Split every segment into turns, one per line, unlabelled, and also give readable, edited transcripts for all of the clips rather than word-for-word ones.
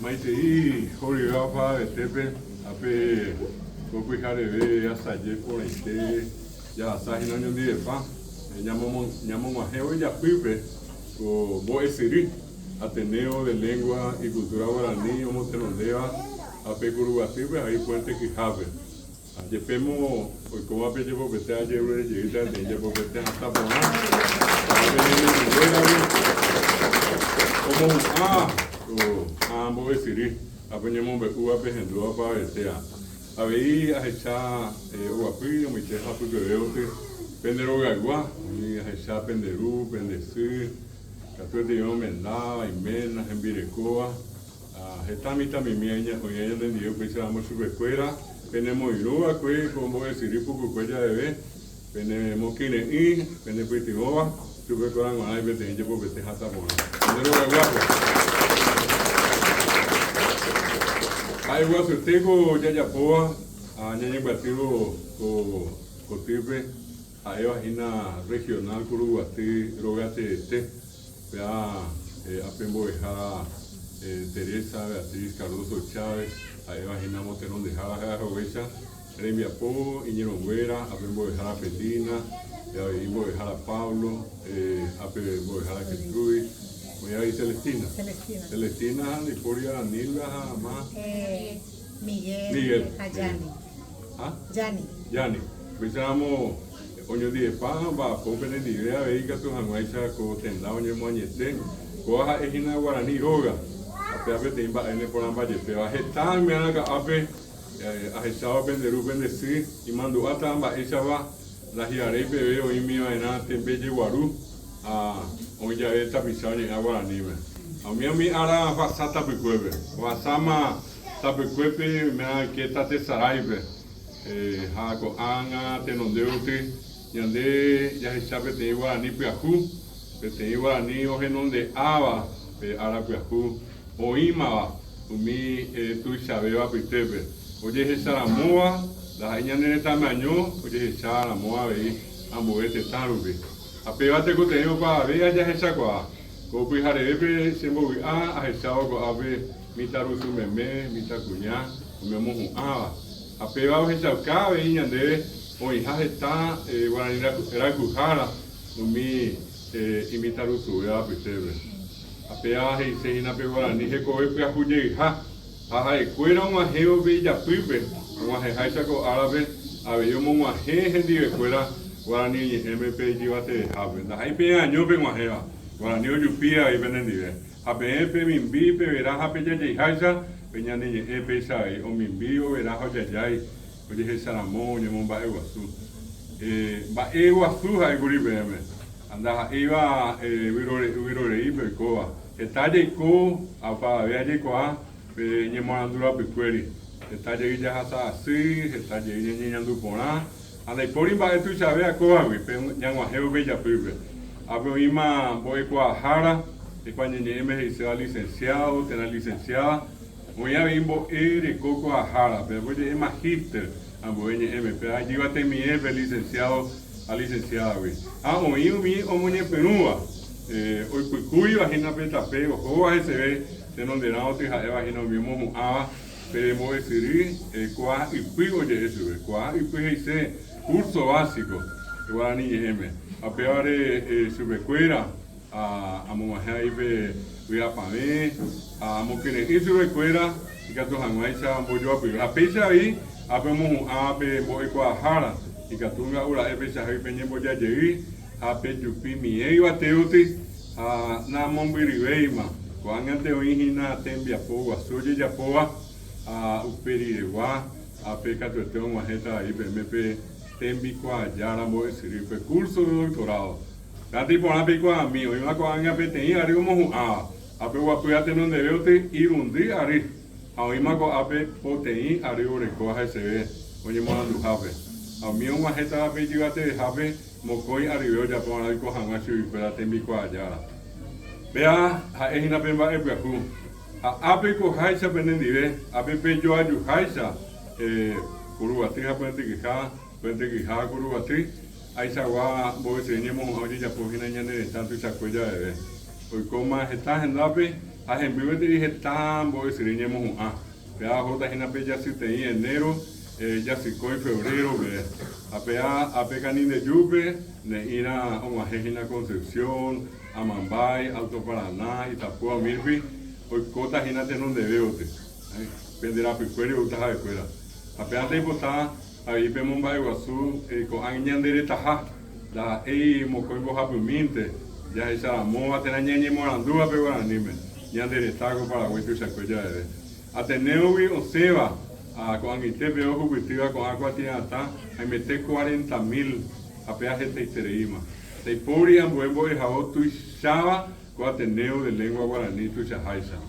Maitei, Jorigapa, Tepe, Ape, Coco y Jarebe, Asaye, por este, ya Saji no de pa, llamamos a Geo y a Pipe, o Boesiri, Ateneo de Lengua y Cultura Guaraní, Montelondea, Ape Curubatipe, ahí Puente Quijabe. Ayepemo, hoy como ape llevo que te ha llevado de llegar de llevo que te hasta por nada. Como ambos decidir, apeñemos becuba pejendrua para vestea. A ver, a echar o api, o me cheja porque veo que pendero gagua, y a echar penderu, pendecir, que te digo mendaba, y menas, en virecoa. Esta mitad mi miña, con ella entendió que se llama su escuela. Tenemos iruba, que como decir, poco cuella de ver, tenemos que ir, tenemos que ir, tuve que orar y vete, yo porque te jata por pero guapo. Hay guapo, tengo ya ya poa, a ñaña batido o tipe, a eva hina regional curubati, rogate este, vea, apembo dejar Teresa, Beatriz, Cardoso Chávez. Ahí imaginamos tener donde dejar la robecha, Remia Po, Iñero Güera, apembo dejar a Petina, apembo dejar a Pablo, apembo dejar a Gertrudis, voy a ir Celestina. Celestina, Liporia, Nilva, más.
Miguel. A Yani.
¿Ah?
Yani.
Pensamos, oño de pan, va, popen en idea, veiga tu hanguaicha, co tenda, oño moñete, coja ejina guaraní roga. Ape timba ene por amba jepe a hetan me ana ape a hechaba penderu pendeci y mando ata amba echaba la hiare bebe o imi ena tembe guaru a onja eta pisani agora anime a mi ara fasata pecueve wasama tapecuepe me quieta te saraibe ha ko anga te non deuti yande ya hechaba te guarani peaju te guarani o genonde aba pe ara peaju Oima, umi tu sabeba pitepe. Oye esa la moa, la haña nene tamaño, oye esa la moa ve, amboete tarubi. Apegate que tenemos para ver ya esa coa. Copi jarebe se movi a esa o ave mitaru su meme, mitacuña, comemos un ava. Apegado esa cabe y ande, hoy ya está, guaranira era cujara, umi imitaru su ya pitepe. Apea e se ina pe guarani he ko pe apuñe ha ha escuela un ajeo bella pipe un ajeja ko árabe había un ajeje de escuela guarani MP llevate habe da hay pe año pe ajeva guarani yupia y benendire ape pe mimbi pe verá ape ya haja peña ni EP sai o mimbi o verá hoja jai o de salamonio mon ba eguasu ba eguasu hay guribe anda iba virore ibe koa etaje ko apa viaje ko a pe nyemandura pe kweri etaje ya hasa asi etaje nyenyandu pona anda pori ba tu sabe a ko a pe nyangwa heu be ya pe apo ima boy ko hara e kwa nyeme se licenciado tena licenciada voy a bimbo de coco a hara pero voy a magíster ambo nyeme pe allí va a terminar licenciado a licenciada, güey. O muñe penúa. Hoy cuyo ajena peta pego, o a ese ve, de donde no te jadeba ajena mismo pero mo decir, cuá y pigo de eso, cuá y pigo ese curso básico, que va a ni M. A peor subecuera, a momaja y ve, voy a pané, a moquene y subecuera, y que tu janguaicha, bollo a pigo. A pecha ahí, a pemo a pe boy cuajara. Y Catunga ura ebe sahi peñembo ya llegué a pechupi mi eiva teuti a namon biriveima cuan ante oihina tembia poa soye ya poa a uperirewa a peca tueteo majeta ahí PMP tembi qua yara mo esiripe curso de doctorado dati por api qua mi oima cuan a pete ari como a pe guapuate non debeote irundi ari a oima qua ape potei ari ore coja ese oye mo andu jape a mí un majeta a pellizcate de jape mocoi arribeo ya por ahí cojan a su pero tembico allá vea a ejina pemba epiacu a ape cojaisa penendive a pepe yo ayu jaisa curubati japente que ja curubati ahí se va voy a enseñemos hoy ya por fin añade de tanto esa cuella de hoy coma está en lape A gente vive de tan boa esse rinha mo a. Pea roda hina pe ya si tem enero, ya si coi febrero ve. A pecanin de Yupe, ne ira uma regina Concepción, Amambay, Alto Paraná, Itapúa, Mirfi, hoy cota hina te non debeote. Penderá picuere o taja de cuera. A pea te botar aí pe Mumbai Guaçu, com a ñandere taja, da ei mo coi bo rapuminte, ya esa moa te na ñeñe morandua pe guaranime. Ñandere tago para hueso se cuella de. Ateneo vi o seba, con Anguitepe o Jubitiva con agua tiata, ahí mete 40.000 a peaje te itereima. Te pobre ambuembo de jao tu chava con Ateneo de lengua guaraní tu chajaisa.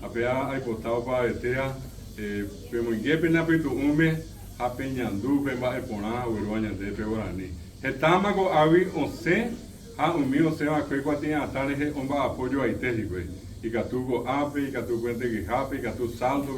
A pea hay postado para vetea, pero en que pena pitu ume, a peñandú, pemba eponá, uruaña de pe guaraní. Etama con avi o se, a un mío se va a que cuatiata, le omba apoyo a itejique. Y catugo ape, y catu cuente que jape, y catu salto,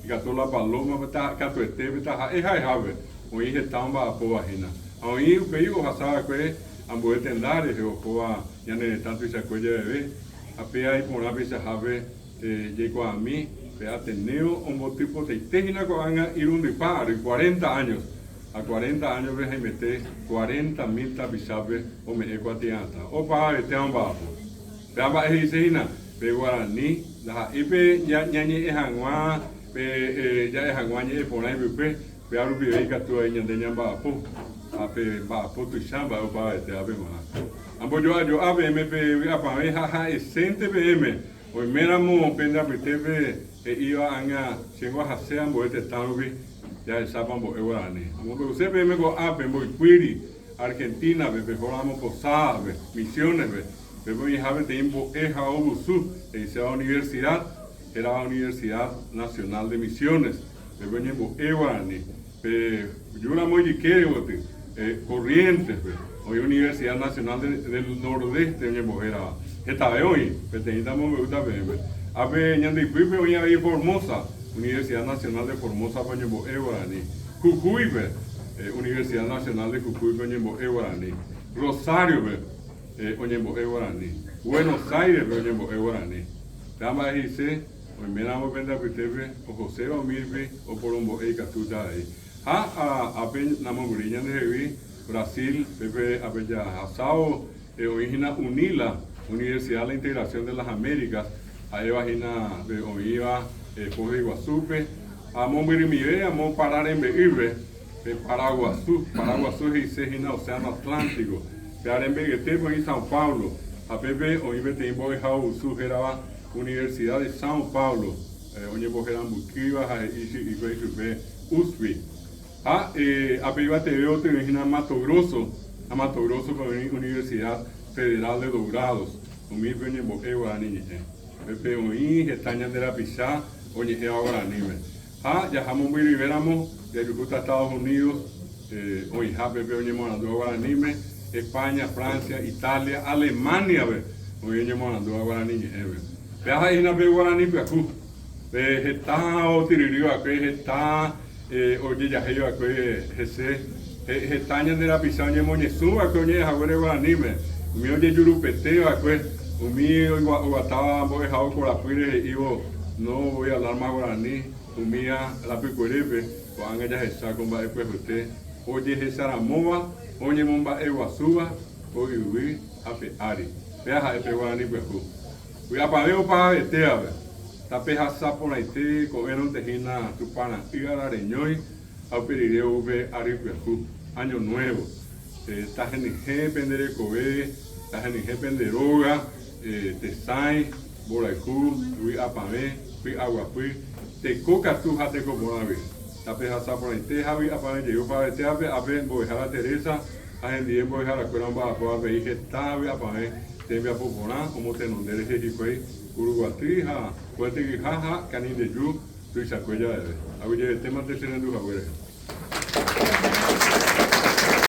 y catu la paloma, catu esteve, es jave, o y estamba a poa hina. A y peigo hasaba que ambo tendare, o poa, ya ne tanto y se cuella bebé, a pea y por ape se jave, llegó a mí, pea teneo, un tipo de tejina con anga ir un disparo, y 40 años. A 40 años ve mete 40.000 tapizapes o me ecuatianta. O para este ambapo. Pea ba hina. Pe guaraní, la ipe ya ñañe ejangua, ya ejangua ñe ponai pe aru vive ka tu ñan de ñamba po, ape ba po tu chamba o ba te ape ma. Ambo yo ape me pe apa me ha esente pm, o mera mo penda pe te iba anga chengo hase ambo este tanubi, ya sapan bo guaraní. Ambo pe se pe me go ape mo quiri Argentina pe foramos Posada, Misiones pero mi hija tiempo es a Obusu, la universidad, era la Universidad Nacional de Misiones, pero mi Guarani, yo la muy quiero, Corrientes, hoy Universidad Nacional del Nordeste, mi mujer era, esta vez hoy, pero teníamos me gusta ver, a ver, ñande pipe hoy a Formosa, Universidad Nacional de Formosa, para mi Guarani, Cucuy, Universidad Nacional de Cucuy, para mi Guarani, Rosario, Oñembo Guarani, Buenos Aires, Oñembo Guarani. Dama dice, hoy me damos cuenta que usted o José o Mirbe o Porombo Catuta ahí. A pen Namonguriña de Brasil, Pepe Apella Asao, origina UNILA, Universidad de la Integración de las Américas, ahí vagina de Oiva, Foz de Iguazupe, a Mombirimibe, a Parar en Beirbe, Paraguazú y Sejina, Océano Atlántico. En Beguetepo en São Paulo, a Pepe Oibe Tembo Jau Sugeraba Universidad de São Paulo, Oñebo Gerambuquiva, y Pepe USPI. A Pepe Teveo te imagina Mato Grosso con Universidad Federal de Dourados, Omibe Oñebo Guarani, Pepe Oí, Gestaña de la Pizá, Oñebe Guarani. Ya jamón muy liberamos de Yucuta, Estados Unidos, hoy Pepe Oñebo Guarani. España, Francia, Italia, Alemania, hoy en Monando Guarani, viaja ahí na Guarani, está o tiririo aquí, está oye ya ellos aquí, está de la pisaña Moñezú, aquí oye Jaguare Guarani, mi oye Yurupeteo, aquí, mi guataba dejado por la pire y no voy a hablar más Guarani, mi la picuerepe, o han ella esa con va después usted, oye Jesaramoa. Oye Momba Eguazuba, hoy vi a Peari. Viaja de Guarani Pejú. Voy a pagar para vetear. Tapeja sapo la ite, comer tejina tupana y arareñoy, a pedireo ve Ari Pejú. Año nuevo. Estás en el pendere cobe, estás en el penderoga, tesai, boraiku, voy a pagar, fui aguapui, te coca tu jate como la vez. La peja por ahí, te Javi, aparte yo para este a ver, voy a dejar a Teresa, a gente voy a dejar a Cueramba, a ver que está, aparte, te envía popular, como te no dejes y fue, Uruguatrija, fuerte que jaja, canin de yu, tu y sacuella de. A ver, el tema te será en tu